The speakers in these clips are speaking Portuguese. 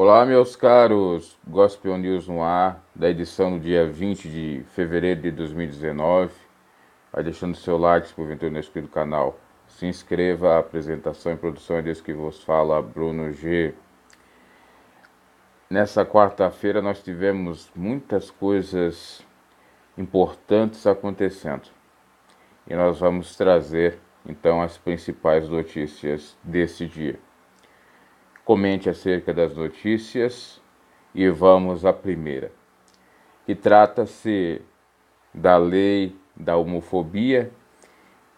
Olá, meus caros, Gospel News no ar, da edição do dia 20 de fevereiro de 2019. Vai deixando seu like se porventura não é inscrito no canal. Se inscreva, a apresentação e produção é desse que vos fala, Bruno G. Nessa quarta-feira nós tivemos muitas coisas importantes acontecendo. E nós vamos trazer, então, as principais notícias desse dia. Comente acerca das notícias e vamos à primeira, que trata-se da lei da homofobia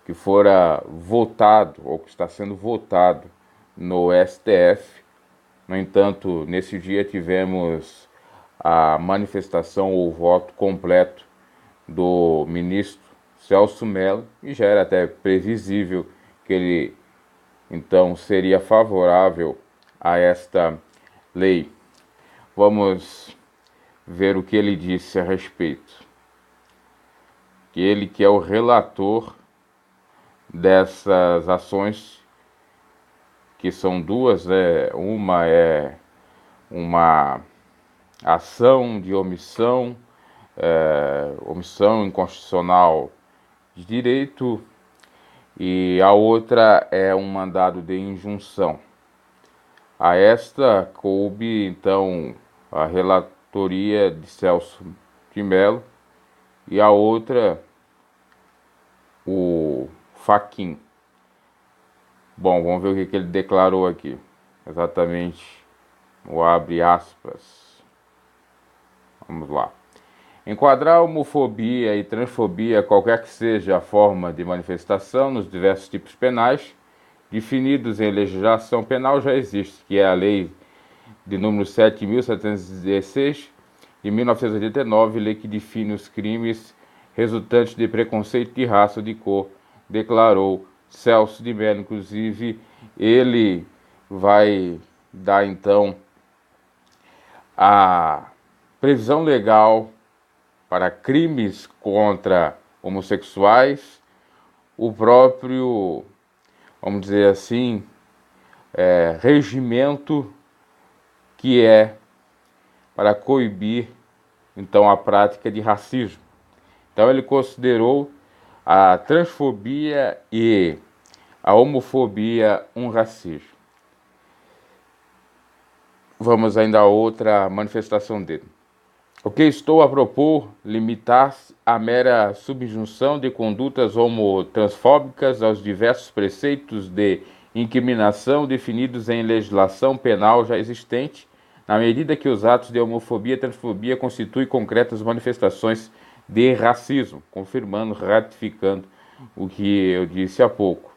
que fora votado ou que está sendo votado no STF. No entanto, nesse dia tivemos a manifestação ou voto completo do ministro Celso Mello e já era até previsível que ele então seria favorável a esta lei. Vamos ver o que ele disse a respeito. Que ele que é o relator dessas ações, que são duas, uma é uma ação de omissão inconstitucional de direito, e a outra é um mandado de injunção. A esta coube, então, a relatoria de Celso de Mello e a outra, o Fachin. Bom, vamos ver o que ele declarou aqui. Exatamente, o abre aspas. Vamos lá. Enquadrar homofobia e transfobia, qualquer que seja a forma de manifestação, nos diversos tipos penais definidos em legislação penal já existe, que é a Lei de número 7.716 de 1989, lei que define os crimes resultantes de preconceito de raça ou de cor, declarou Celso de Mello. Inclusive, ele vai dar então a previsão legal para crimes contra homossexuais, o próprio, vamos dizer assim, regimento que é para coibir então a prática de racismo. Então ele considerou a transfobia e a homofobia um racismo. Vamos ainda a outra manifestação dele. O que estou a propor limitar-se à mera subjunção de condutas homotransfóbicas aos diversos preceitos de incriminação definidos em legislação penal já existente, na medida que os atos de homofobia e transfobia constituem concretas manifestações de racismo, confirmando, ratificando o que eu disse há pouco.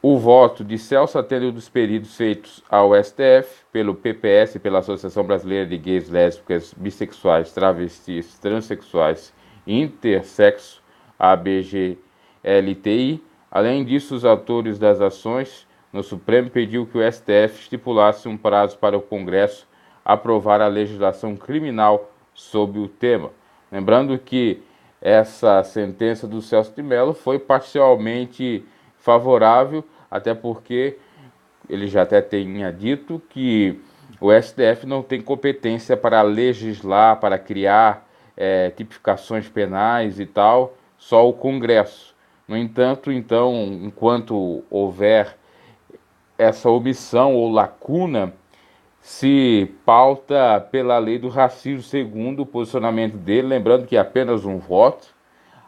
O voto de Celso atende dos pedidos feitos ao STF pelo PPS, pela Associação Brasileira de Gays, Lésbicas, Bissexuais, Travestis, Transsexuais e Intersexo, ABGLTI. Além disso, os autores das ações no Supremo pediu que o STF estipulasse um prazo para o Congresso aprovar a legislação criminal sobre o tema. Lembrando que essa sentença do Celso de Mello foi parcialmente favorável, até porque ele já até tinha dito que o STF não tem competência para legislar, para criar tipificações penais e tal, só o Congresso. No entanto, então, enquanto houver essa omissão ou lacuna, se pauta pela lei do racismo, segundo o posicionamento dele, lembrando que é apenas um voto,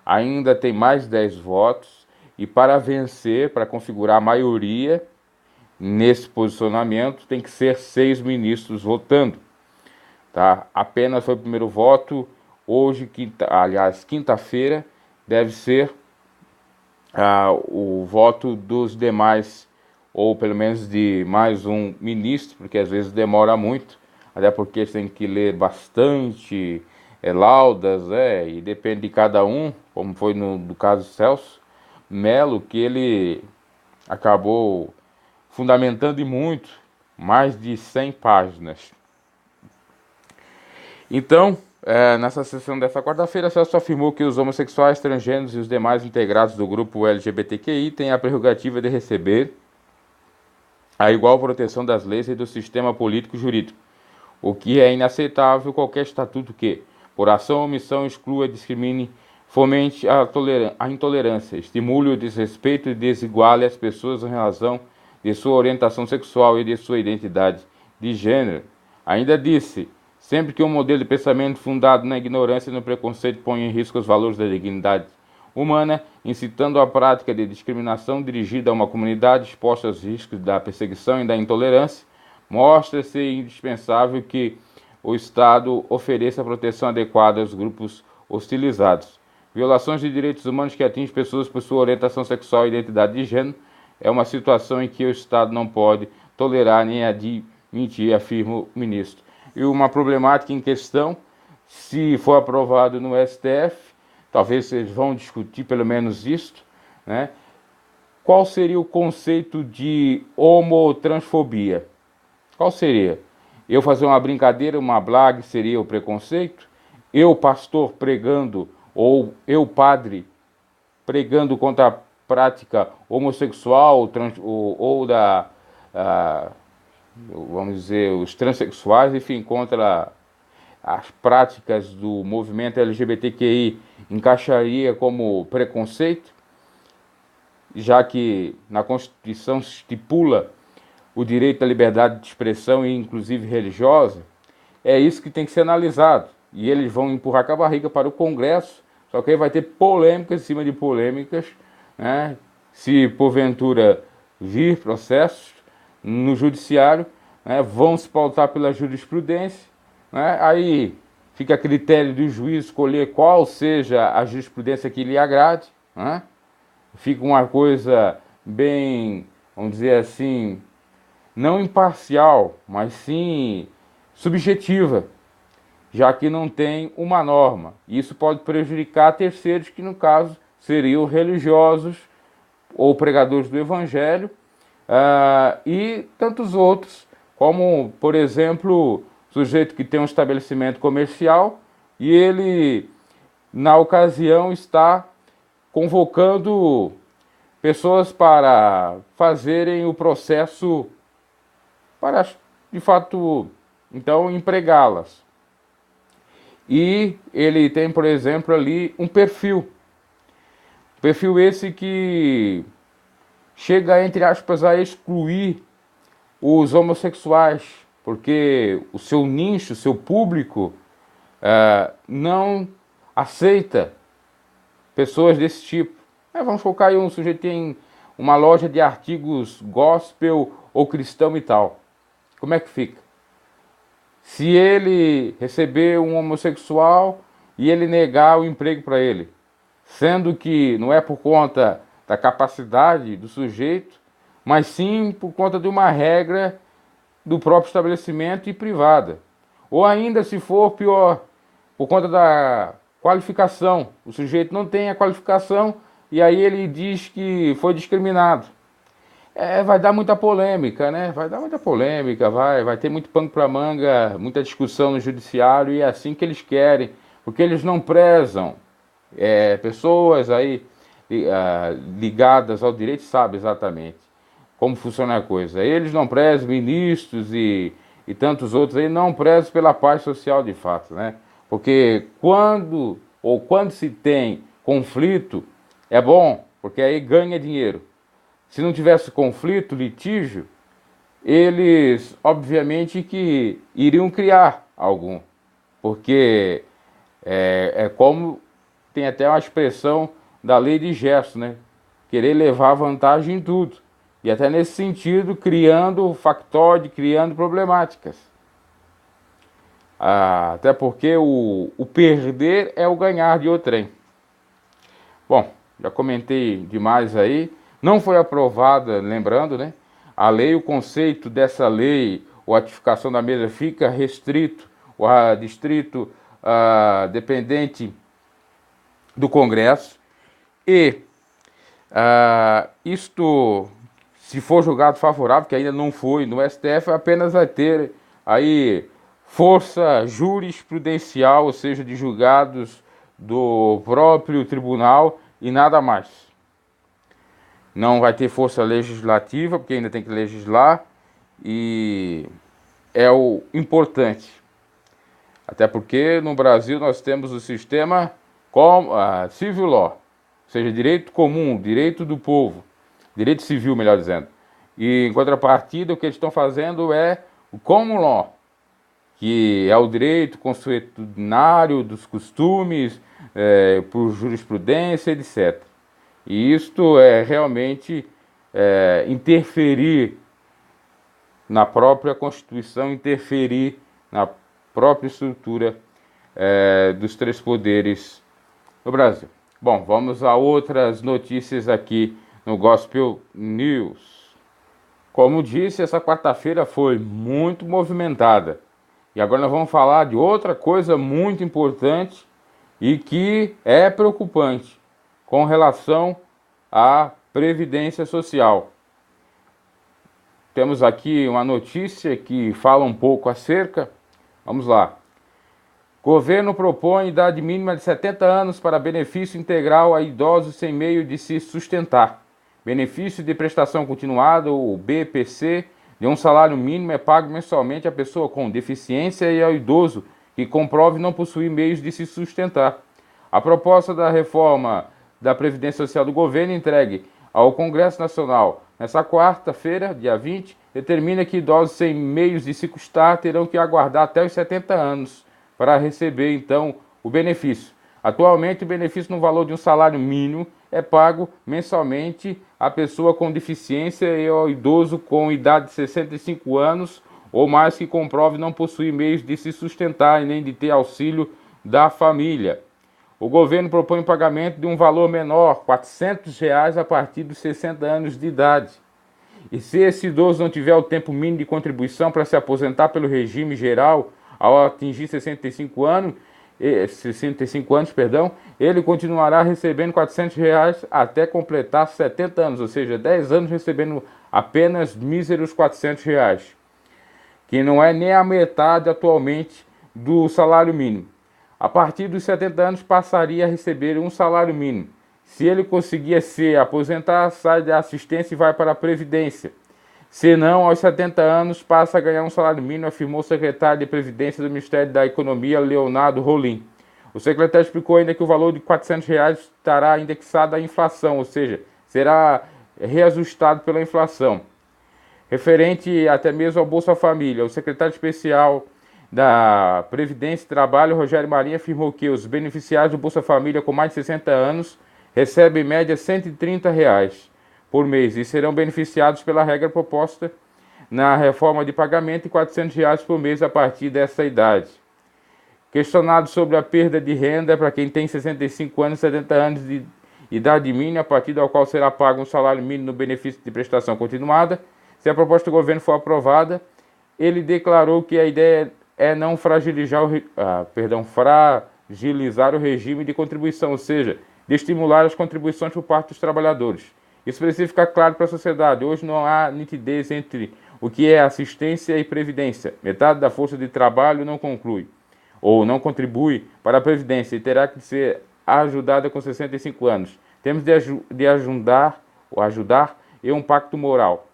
ainda tem mais 10 votos, e para vencer, para configurar a maioria nesse posicionamento, tem que ser 6 ministros votando. Tá? Apenas foi o primeiro voto, hoje, quinta-feira, deve ser o voto dos demais, ou pelo menos de mais um ministro, porque às vezes demora muito, até porque tem que ler bastante laudas, e depende de cada um, como foi no caso Celso Mello, que ele acabou fundamentando e muito, mais de 100 páginas. Então, nessa sessão dessa quarta-feira, Celso afirmou que os homossexuais, transgêneros e os demais integrados do grupo LGBTQI têm a prerrogativa de receber a igual proteção das leis e do sistema político jurídico, o que é inaceitável qualquer estatuto que, por ação ou omissão, exclua, discrimine, fomente a intolerância, estimule o desrespeito e desiguale as pessoas em razão de sua orientação sexual e de sua identidade de gênero. Ainda disse, sempre que um modelo de pensamento fundado na ignorância e no preconceito põe em risco os valores da dignidade humana, incitando a prática de discriminação dirigida a uma comunidade exposta aos riscos da perseguição e da intolerância, mostra-se indispensável que o Estado ofereça proteção adequada aos grupos hostilizados. Violações de direitos humanos que atingem pessoas por sua orientação sexual e identidade de gênero é uma situação em que o Estado não pode tolerar nem admitir, afirma o ministro. E uma problemática em questão, se for aprovado no STF, talvez eles vão discutir pelo menos isto, né? Qual seria o conceito de homotransfobia? Qual seria? Eu fazer uma brincadeira, uma blague seria o preconceito? Eu, pastor, pregando, ou eu, padre, pregando contra a prática homossexual ou vamos dizer, os transexuais, enfim, contra as práticas do movimento LGBTQI, encaixaria como preconceito, já que na Constituição se estipula o direito à liberdade de expressão e inclusive religiosa. É isso que tem que ser analisado. E eles vão empurrar com a barriga para o Congresso, só que aí vai ter polêmicas em cima de polêmicas, né? Se porventura vir processos no judiciário, né, vão se pautar pela jurisprudência, né? Aí fica a critério do juiz escolher qual seja a jurisprudência que lhe agrade, né? Fica uma coisa bem, vamos dizer assim, não imparcial, mas sim subjetiva, já que não tem uma norma. Isso pode prejudicar terceiros, que no caso seriam religiosos ou pregadores do evangelho, e tantos outros, como, por exemplo, sujeito que tem um estabelecimento comercial e ele, na ocasião, está convocando pessoas para fazerem o processo para, de fato, então, empregá-las. E ele tem, por exemplo, ali um perfil. Perfil esse que chega, entre aspas, a excluir os homossexuais, porque o seu nicho, o seu público, não aceita pessoas desse tipo. Vamos colocar aí um sujeito que tem uma loja de artigos gospel ou cristão e tal. Como é que fica? Se ele receber um homossexual e ele negar o emprego para ele, sendo que não é por conta da capacidade do sujeito, mas sim por conta de uma regra do próprio estabelecimento e privada. Ou ainda, se for pior, por conta da qualificação. O sujeito não tem a qualificação e aí ele diz que foi discriminado. Vai dar muita polêmica, né? Vai dar muita polêmica, vai ter muito pano para manga, muita discussão no judiciário, e é assim que eles querem, porque eles não prezam. Pessoas aí ligadas ao direito sabem exatamente como funciona a coisa. Eles não prezam, ministros e tantos outros aí não prezam pela paz social de fato, né? Porque quando se tem conflito, é bom, porque aí ganha dinheiro. Se não tivesse conflito, litígio, eles obviamente que iriam criar algum, porque como tem até uma expressão da lei de Gerson, né? Querer levar vantagem em tudo. E até nesse sentido, criando factóide, criando problemáticas. Até porque o perder é o ganhar de outrem. Bom, já comentei demais aí. Não foi aprovada, lembrando, né? A lei, o conceito dessa lei, ou ratificação da mesma, fica restrito, o distrito dependente do Congresso. E isto, se for julgado favorável, que ainda não foi no STF, apenas vai ter aí força jurisprudencial, ou seja, de julgados do próprio tribunal e nada mais. Não vai ter força legislativa, porque ainda tem que legislar, e é o importante. Até porque no Brasil nós temos o sistema civil law, ou seja, direito comum, direito do povo, direito civil, melhor dizendo. E em contrapartida, o que eles estão fazendo é o common law, que é o direito consuetudinário dos costumes, por jurisprudência, etc. E isto é realmente interferir na própria Constituição, interferir na própria estrutura dos três poderes no Brasil. Bom, vamos a outras notícias aqui no Gospel News. Como disse, essa quarta-feira foi muito movimentada. E agora nós vamos falar de outra coisa muito importante e que é preocupante com relação à Previdência Social. Temos aqui uma notícia que fala um pouco acerca. Vamos lá. Governo propõe idade mínima de 70 anos para benefício integral a idosos sem meio de se sustentar. Benefício de prestação continuada, ou BPC, de um salário mínimo é pago mensalmente à pessoa com deficiência e ao idoso que comprove não possuir meios de se sustentar. A proposta da reforma da Previdência Social do governo entregue ao Congresso Nacional nesta quarta-feira, dia 20, determina que idosos sem meios de se custar terão que aguardar até os 70 anos para receber, então, o benefício. Atualmente, o benefício no valor de um salário mínimo é pago mensalmente à pessoa com deficiência e ao idoso com idade de 65 anos ou mais que comprove não possuir meios de se sustentar e nem de ter auxílio da família. O governo propõe o pagamento de um valor menor, R$ 400, a partir dos 60 anos de idade. E se esse idoso não tiver o tempo mínimo de contribuição para se aposentar pelo regime geral ao atingir 65 anos, ele continuará recebendo R$ 400 até completar 70 anos, ou seja, 10 anos recebendo apenas míseros R$ 400, que não é nem a metade atualmente do salário mínimo. A partir dos 70 anos passaria a receber um salário mínimo. Se ele conseguir se aposentar, sai da assistência e vai para a Previdência. Se não, aos 70 anos passa a ganhar um salário mínimo, afirmou o secretário de Previdência do Ministério da Economia, Leonardo Rolim. O secretário explicou ainda que o valor de R$ 400 estará indexado à inflação, ou seja, será reajustado pela inflação. Referente até mesmo ao Bolsa Família, o secretário especial da Previdência e Trabalho, Rogério Marinho, afirmou que os beneficiários do Bolsa Família com mais de 60 anos recebem em média R$ 130 por mês e serão beneficiados pela regra proposta na reforma de pagamento de R$ 400 por mês a partir dessa idade. Questionado sobre a perda de renda para quem tem 65 anos e 70 anos de idade mínima, a partir da qual será pago um salário mínimo no benefício de prestação continuada, se a proposta do governo for aprovada, ele declarou que a ideia é não fragilizar o regime de contribuição, ou seja, de estimular as contribuições por parte dos trabalhadores. Isso precisa ficar claro para a sociedade. Hoje não há nitidez entre o que é assistência e previdência. Metade da força de trabalho não conclui ou não contribui para a previdência e terá que ser ajudada com 65 anos. Temos de ajudar e um pacto moral.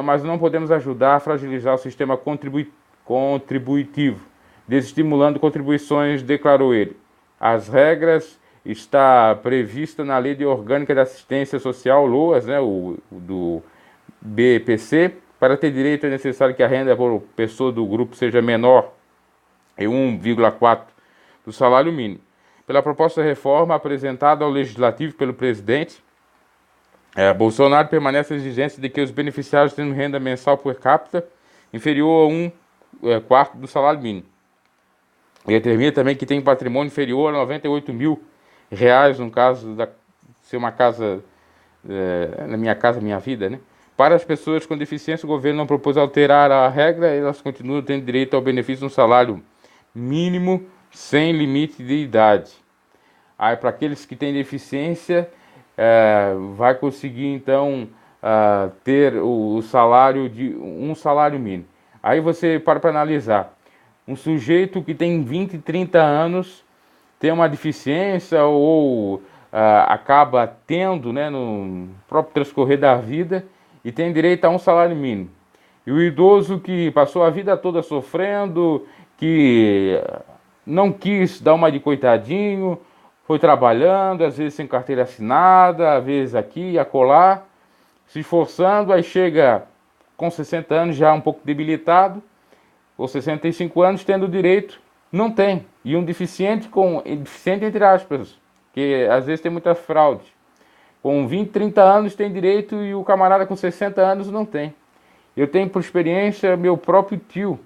Mas não podemos ajudar a fragilizar o sistema contributivo, desestimulando contribuições, declarou ele. As regras está prevista na Lei de Orgânica de Assistência Social, LOAS, do BPC. Para ter direito é necessário que a renda por pessoa do grupo seja menor em 1,4 do salário mínimo. Pela proposta de reforma apresentada ao Legislativo pelo presidente, Bolsonaro permanece a exigência de que os beneficiários tenham renda mensal per capita inferior a 1/4 do salário mínimo. E determina também que tem patrimônio inferior a 98 mil reais, no caso de ser uma casa, na Minha Casa Minha Vida, né? Para as pessoas com deficiência, o governo não propôs alterar a regra, elas continuam tendo direito ao benefício de um salário mínimo sem limite de idade. Aí, para aqueles que têm deficiência, vai conseguir então ter o salário de um salário mínimo. Aí você para analisar, um sujeito que tem 20, 30 anos tem uma deficiência ou acaba tendo, né, no próprio transcorrer da vida, e tem direito a um salário mínimo. E o idoso que passou a vida toda sofrendo, que não quis dar uma de coitadinho, foi trabalhando, às vezes sem carteira assinada, às vezes aqui e acolá, se esforçando, aí chega com 60 anos já um pouco debilitado, ou 65 anos tendo direito, não tem. E um deficiente, deficiente entre aspas, que às vezes tem muita fraude, com 20, 30 anos tem direito e o camarada com 60 anos não tem. Eu tenho por experiência meu próprio tio.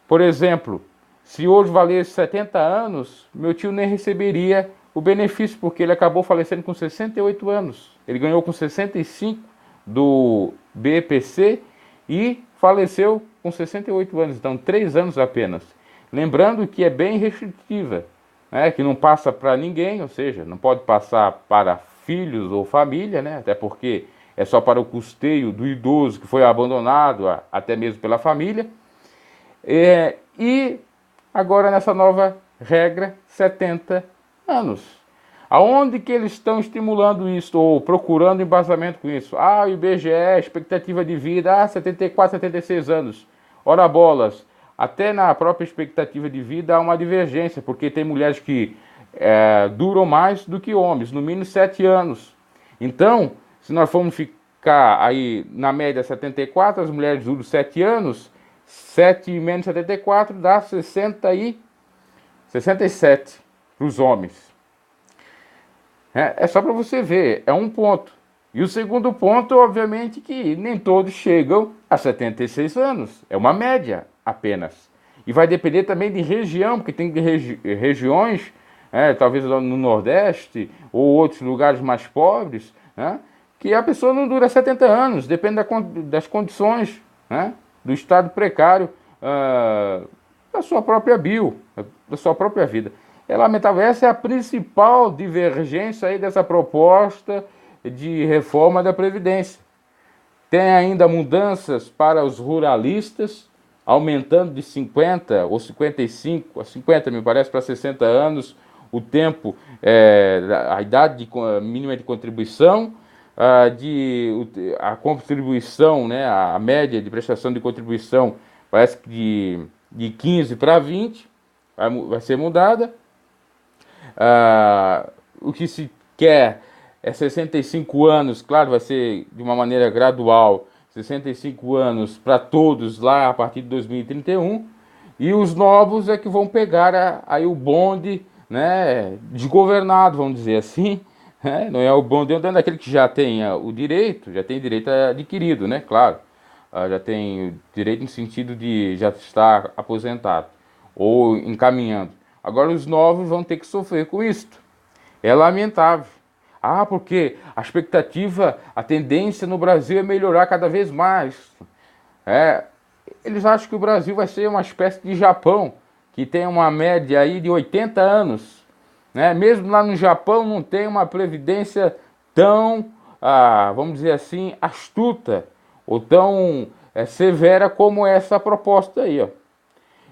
Por exemplo, se hoje valesse 70 anos, meu tio nem receberia o benefício, porque ele acabou falecendo com 68 anos. Ele ganhou com 65 do BPC e faleceu com 68 anos, então 3 anos apenas. Lembrando que é bem restritiva, né, que não passa para ninguém, ou seja, não pode passar para filhos ou família, né, até porque é só para o custeio do idoso que foi abandonado, até mesmo pela família. E agora nessa nova regra, 70 anos. Aonde que eles estão estimulando isso, ou procurando embasamento com isso? O IBGE, expectativa de vida, 74, 76 anos. Ora bolas, até na própria expectativa de vida há uma divergência, porque tem mulheres que duram mais do que homens, no mínimo 7 anos. Então, se nós formos ficar aí na média 74, as mulheres duram 7 anos, 7 menos 74 dá 67 para os homens. É só para você ver, é um ponto. E o segundo ponto, obviamente, que nem todos chegam a 76 anos. É uma média apenas. E vai depender também de região, porque tem regiões, talvez no Nordeste ou outros lugares mais pobres, que a pessoa não dura 70 anos, depende das condições, do estado precário da sua própria da sua própria vida. É lamentável, essa é a principal divergência aí dessa proposta de reforma da Previdência. Tem ainda mudanças para os ruralistas, aumentando de 50 ou 55, a 50 me parece, para 60 anos, o tempo, a idade mínima de contribuição, a contribuição, né, a média de prestação de contribuição, parece que de 15 para 20, vai ser mudada. O que se quer é 65 anos, claro, vai ser de uma maneira gradual, 65 anos para todos lá a partir de 2031, e os novos é que vão pegar aí o bonde, né, desgovernado, vamos dizer assim, né? Não é o bonde andando, aquele que já tem o direito, já tem direito adquirido, né, claro, já tem direito no sentido de já estar aposentado ou encaminhando. Agora os novos vão ter que sofrer com isto. É lamentável. Porque a expectativa, a tendência no Brasil é melhorar cada vez mais. Eles acham que o Brasil vai ser uma espécie de Japão, que tem uma média aí de 80 anos. Mesmo lá no Japão não tem uma previdência tão, vamos dizer assim, astuta ou tão severa como essa proposta aí, ó.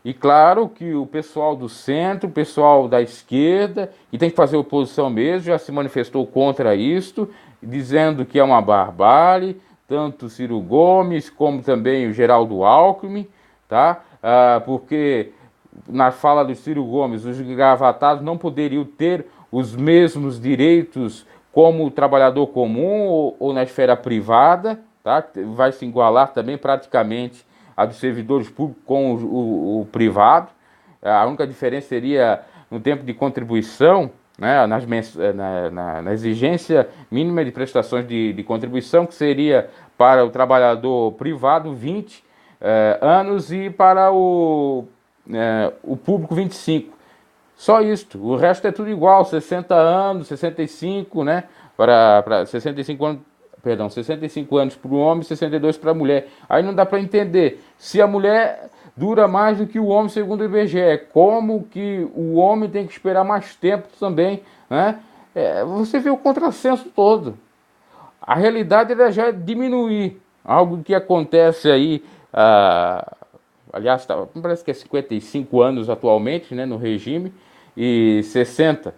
E claro que o pessoal do centro, o pessoal da esquerda, e tem que fazer oposição mesmo, já se manifestou contra isto, dizendo que é uma barbárie, tanto Ciro Gomes como também o Geraldo Alckmin, tá? Porque na fala do Ciro Gomes, os gravatados não poderiam ter os mesmos direitos como o trabalhador comum ou na esfera privada, tá? Vai se igualar também praticamente a dos servidores públicos com o privado. A única diferença seria no tempo de contribuição, né, na exigência mínima de prestações de contribuição, que seria para o trabalhador privado 20 anos e para o público 25. Só isso, o resto é tudo igual, 60 anos, 65, né, para 65 anos. Perdão, 65 anos para o homem, 62 para a mulher. Aí não dá para entender se a mulher dura mais do que o homem, segundo o IBGE. Como que o homem tem que esperar mais tempo também, né? Você vê o contrassenso todo. A realidade era já diminuir. Algo que acontece aí, aliás, parece que é 55 anos atualmente, né, no regime, e 60.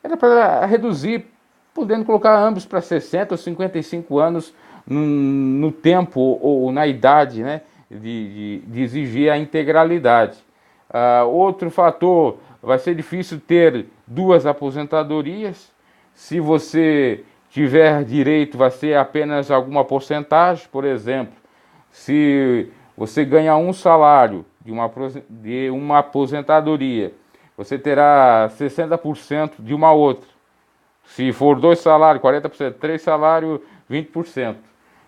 era para reduzir, podendo colocar ambos para 60 ou 55 anos no tempo ou na idade, né, de exigir a integralidade. Outro fator, vai ser difícil ter duas aposentadorias. Se você tiver direito, vai ser apenas alguma porcentagem. Por exemplo, se você ganhar um salário de uma aposentadoria, você terá 60% de uma outra. Se for 2 salários, 40%, 3 salários, 20%.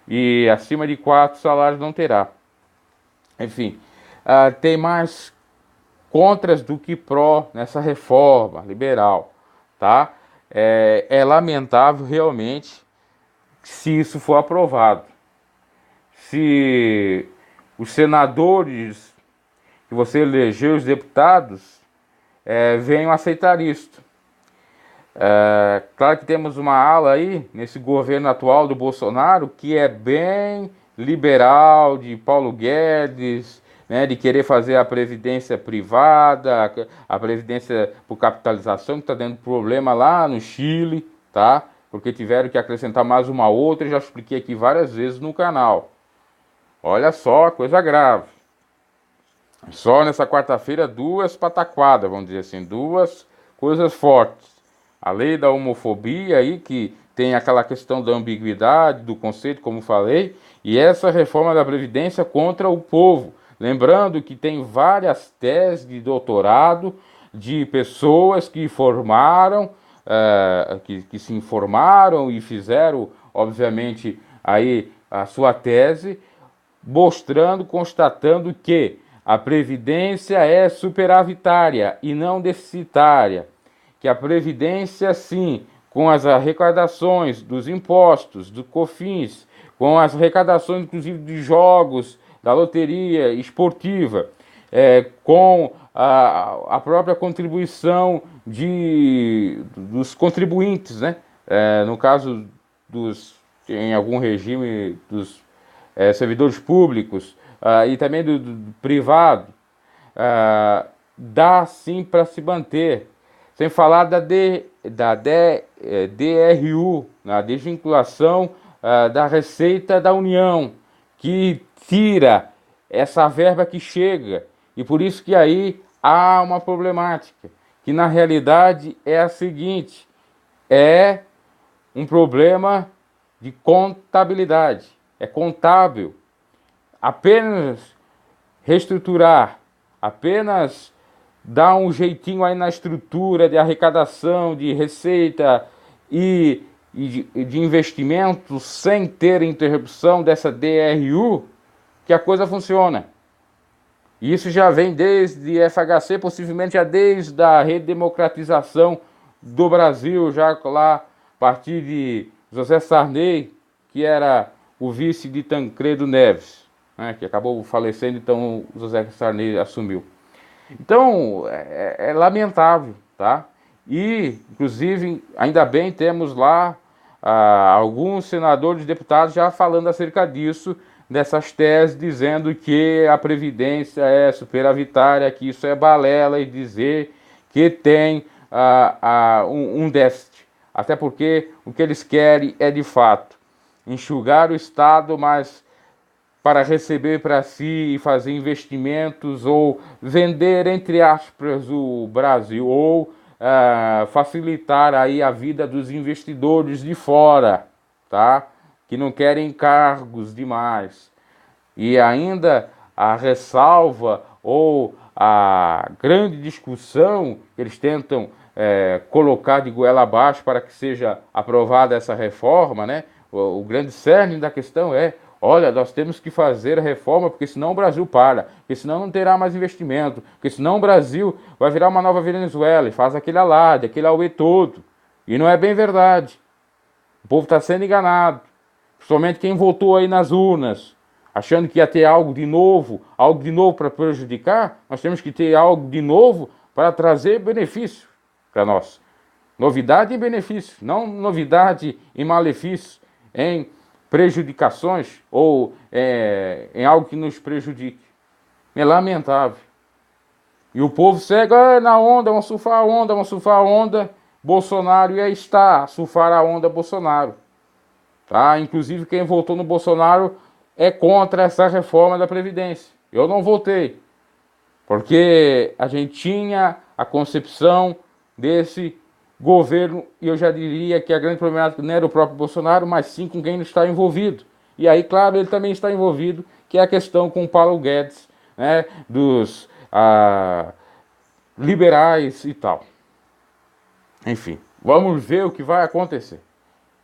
E acima de 4 salários não terá. Enfim, tem mais contras do que pró nessa reforma liberal, tá? É lamentável realmente se isso for aprovado. Se os senadores que você elegeu, os deputados, venham aceitar isto. Claro que temos uma ala aí, nesse governo atual do Bolsonaro, que é bem liberal, de Paulo Guedes, né, de querer fazer a previdência privada, a previdência por capitalização, que está dando problema lá no Chile, tá? Porque tiveram que acrescentar mais uma outra, eu já expliquei aqui várias vezes no canal. Olha só, coisa grave. Só nessa quarta-feira, duas pataquadas, vamos dizer assim, duas coisas fortes. A lei da homofobia aí, que tem aquela questão da ambiguidade, do conceito, como falei, e essa reforma da Previdência contra o povo. Lembrando que tem várias teses de doutorado de pessoas que formaram, que se informaram e fizeram, obviamente, aí a sua tese, mostrando, constatando que a Previdência é superavitária e não deficitária. Que a Previdência, sim, com as arrecadações dos impostos, do COFINS, com as arrecadações, inclusive, de jogos, da loteria esportiva, com a própria contribuição dos contribuintes, né? No caso em algum regime dos servidores públicos e também do privado, dá sim para se manter. Sem falar da DRU, a desvinculação da Receita da União, que tira essa verba que chega. E por isso que aí há uma problemática, que na realidade é a seguinte, é um problema de contabilidade, é contábil. Apenas reestruturar, apenas dar um jeitinho aí na estrutura de arrecadação, de receita e de investimento sem ter interrupção dessa DRU, que a coisa funciona. E isso já vem desde FHC, possivelmente já desde a redemocratização do Brasil, já lá a partir de José Sarney, que era o vice de Tancredo Neves, né, que acabou falecendo, então o José Sarney assumiu. Então, é lamentável, tá? E, inclusive, ainda bem, temos lá alguns senadores e deputados já falando acerca disso, dessas teses, dizendo que a Previdência é superavitária, que isso é balela, e dizer que tem um déficit. Até porque o que eles querem é, de fato, enxugar o Estado, mas para receber para si e fazer investimentos ou vender, entre aspas, o Brasil, ou facilitar aí a vida dos investidores de fora, tá? Que não querem cargos demais. E ainda a ressalva ou a grande discussão que eles tentam colocar de goela abaixo para que seja aprovada essa reforma, né? O grande cerne da questão é: olha, nós temos que fazer a reforma, porque senão o Brasil para, porque senão não terá mais investimento, porque senão o Brasil vai virar uma nova Venezuela, e faz aquele alarde, aquele auê todo. E não é bem verdade. O povo está sendo enganado. Principalmente quem votou aí nas urnas, achando que ia ter algo de novo para prejudicar. Nós temos que ter algo de novo para trazer benefício para nós. Novidade e benefício, não novidade e malefício, em prejudicações ou em algo que nos prejudique. É lamentável. E o povo segue na onda, vamos surfar a onda, Bolsonaro ia estar a surfar a onda Bolsonaro. Tá? Inclusive quem votou no Bolsonaro é contra essa reforma da Previdência. Eu não votei, porque a gente tinha a concepção desse governo, e eu já diria que a grande problemática não era o próprio Bolsonaro, mas sim com quem está envolvido. E aí, claro, ele também está envolvido, que é a questão com o Paulo Guedes, né, dos liberais e tal. Enfim, vamos ver o que vai acontecer.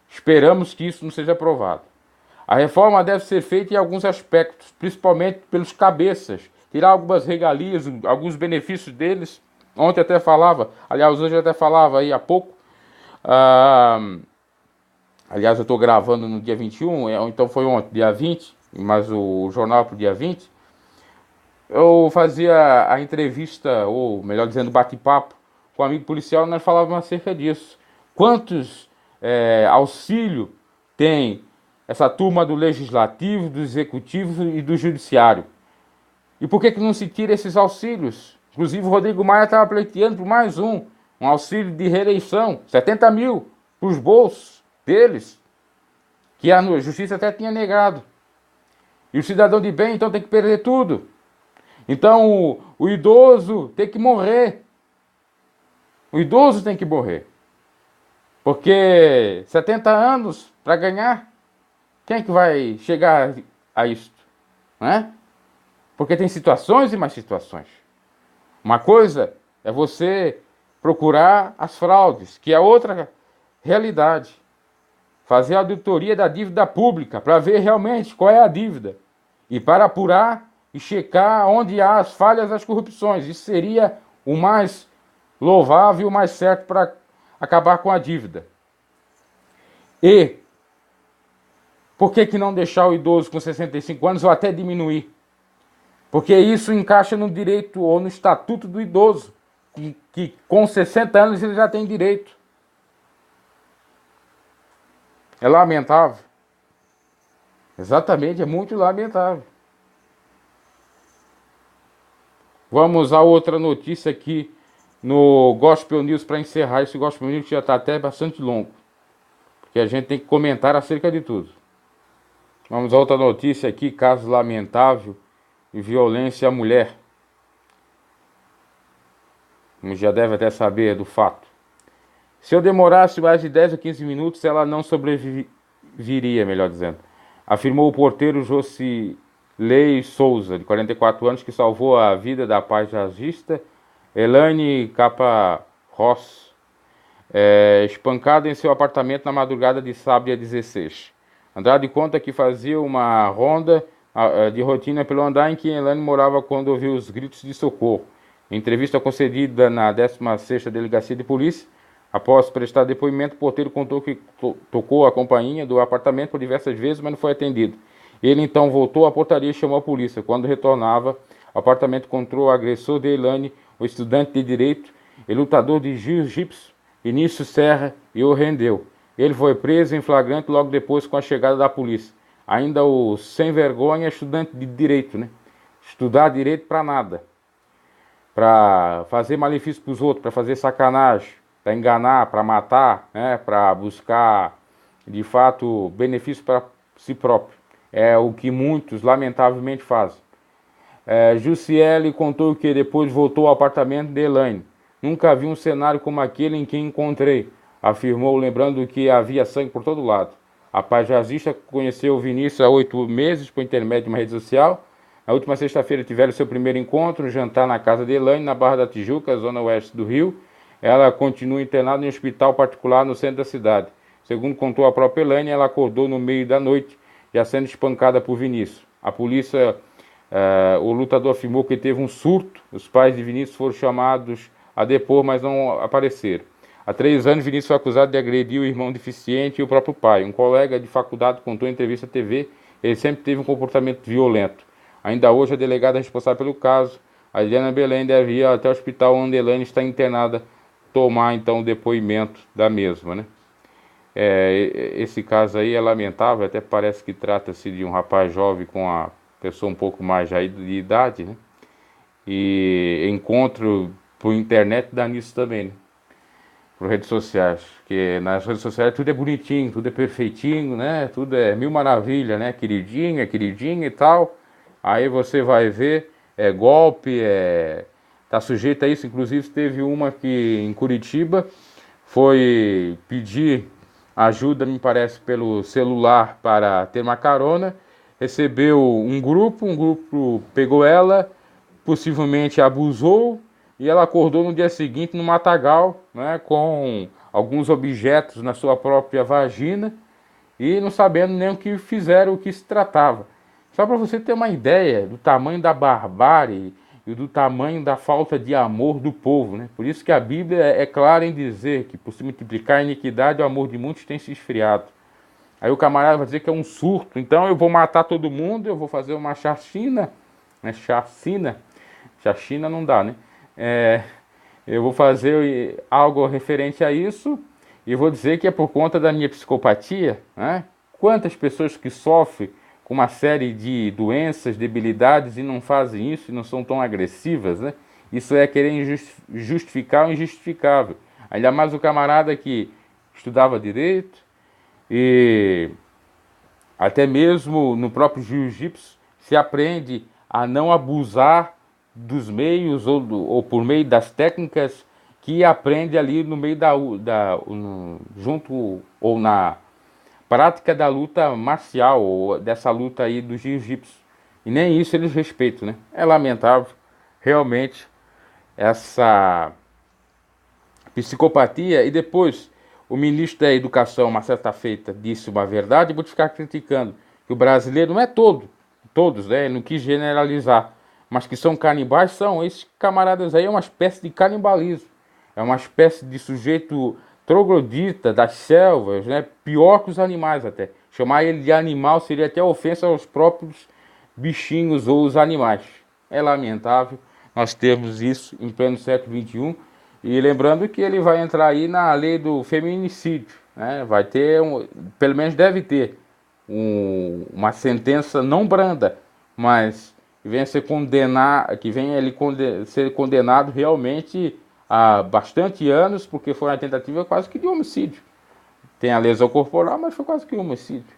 Esperamos que isso não seja aprovado. A reforma deve ser feita em alguns aspectos, principalmente pelos cabeças, tirar algumas regalias, alguns benefícios deles. Ontem até falava, aliás, hoje até falava aí há pouco. Aliás, eu estou gravando no dia 21, então foi ontem, dia 20, mas o jornal para o dia 20. Eu fazia a entrevista, ou melhor dizendo, bate-papo com um amigo policial, e nós falávamos acerca disso. Quantos auxílio tem essa turma do legislativo, do executivo e do judiciário? E por que não se tira esses auxílios? Inclusive o Rodrigo Maia estava pleiteando por mais um auxílio de reeleição, 70 mil para os bolsos deles, que a justiça até tinha negado. E o cidadão de bem então tem que perder tudo. Então o idoso tem que morrer. O idoso tem que morrer. Porque 70 anos para ganhar, quem é que vai chegar a isto? Não é? Porque tem situações e mais situações. Uma coisa é você procurar as fraudes, que é outra realidade. Fazer a auditoria da dívida pública para ver realmente qual é a dívida. E para apurar e checar onde há as falhas das corrupções. Isso seria o mais louvável, o mais certo para acabar com a dívida. E por que não deixar o idoso com 65 anos ou até diminuir? Porque isso encaixa no direito ou no estatuto do idoso, que com 60 anos ele já tem direito. É lamentável. Exatamente, é muito lamentável. Vamos a outra notícia aqui no Gospel News para encerrar. Esse Gospel News já está até bastante longo, porque a gente tem que comentar acerca de tudo. Vamos a outra notícia aqui, caso lamentável de violência à mulher. Como já deve até saber do fato. Se eu demorasse mais de 10 ou 15 minutos, ela não sobreviveria, melhor dizendo. Afirmou o porteiro Jocilei Souza, de 44 anos, que salvou a vida da paisagista Elaine Caparrós, espancada em seu apartamento na madrugada de sábado, dia 16. Andrade conta que fazia uma ronda de rotina pelo andar em que Elaine morava quando ouviu os gritos de socorro. Em entrevista concedida na 16ª Delegacia de Polícia, após prestar depoimento, o porteiro contou que tocou a campainha do apartamento por diversas vezes, mas não foi atendido. Ele então voltou à portaria e chamou a polícia. Quando retornava ao apartamento, encontrou o agressor de Elaine, o estudante de direito e lutador de jiu-jitsu, Vinícius Serra, e o rendeu. Ele foi preso em flagrante logo depois com a chegada da polícia. Ainda o sem vergonha estudante de direito, né? Estudar direito para nada. Para fazer malefício para os outros, para fazer sacanagem, para enganar, para matar, né? Para buscar, de fato, benefício para si próprio. É o que muitos, lamentavelmente, fazem. Jussiele contou que depois voltou ao apartamento de Elaine. Nunca vi um cenário como aquele em que encontrei, afirmou, lembrando que havia sangue por todo lado. A paisagista conheceu o Vinícius há 8 meses por intermédio de uma rede social. Na última sexta-feira tiveram seu primeiro encontro, um jantar na casa de Elaine, na Barra da Tijuca, zona oeste do Rio. Ela continua internada em um hospital particular no centro da cidade. Segundo contou a própria Elaine, ela acordou no meio da noite, já sendo espancada por Vinícius. A polícia, o lutador afirmou que teve um surto. Os pais de Vinícius foram chamados a depor, mas não apareceram. Há 3 anos, Vinícius foi acusado de agredir o irmão deficiente e o próprio pai. Um colega de faculdade contou em entrevista à TV, ele sempre teve um comportamento violento. Ainda hoje, a delegada responsável pelo caso, Adriana Belém, deve ir até o hospital onde Elaine está internada, tomar então o depoimento da mesma, né? Esse caso aí é lamentável, até parece que trata-se de um rapaz jovem com a pessoa um pouco mais já de idade, né? E encontro por internet dá nisso também, né? por redes sociais, porque nas redes sociais tudo é bonitinho, tudo é perfeitinho, né? Tudo é mil maravilha, né? Queridinha e tal. Aí você vai ver, é golpe, tá sujeito a isso. Inclusive teve uma que em Curitiba foi pedir ajuda, me parece, pelo celular para ter uma carona. Recebeu um grupo pegou ela, possivelmente abusou, e ela acordou no dia seguinte no matagal, né, com alguns objetos na sua própria vagina e não sabendo nem o que fizeram, o que se tratava. Só para você ter uma ideia do tamanho da barbárie e do tamanho da falta de amor do povo, né? Por isso que a Bíblia é clara em dizer que por se multiplicar a iniquidade, o amor de muitos tem se esfriado. Aí o camarada vai dizer que é um surto, então eu vou matar todo mundo, eu vou fazer uma chacina, né? Chacina não dá, né? É, eu vou fazer algo referente a isso e vou dizer que é por conta da minha psicopatia, né? Quantas pessoas que sofrem com uma série de doenças, debilidades e não fazem isso e não são tão agressivas, né? Isso é querer justificar o injustificável. Ainda mais o camarada que estudava direito e até mesmo no próprio jiu-jitsu se aprende a não abusar dos meios ou por meio das técnicas que aprende ali no meio junto ou na prática da luta marcial ou dessa luta aí do jiu-jitsu. E nem isso eles respeitam, né? É lamentável, realmente, essa psicopatia. E depois o ministro da Educação, uma certa feita, disse uma verdade, e vou ficar criticando que o brasileiro não é todos, né? Ele não quis generalizar, mas que são canibais, são. Esses camaradas aí é uma espécie de canibalismo, é uma espécie de sujeito troglodita das selvas, né? Pior que os animais até. Chamar ele de animal seria até ofensa aos próprios bichinhos ou os animais. É lamentável nós termos isso em pleno século XXI. E lembrando que ele vai entrar aí na lei do feminicídio, né? Vai ter, pelo menos deve ter, uma sentença não branda, mas que venha ser ser condenado realmente há bastante anos, porque foi uma tentativa quase que de homicídio. Tem a lesão corporal, mas foi quase que um homicídio.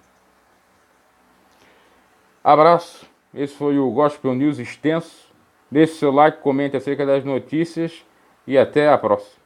Abraço, esse foi o Gospel News extenso. Deixe seu like, comente acerca das notícias e até a próxima.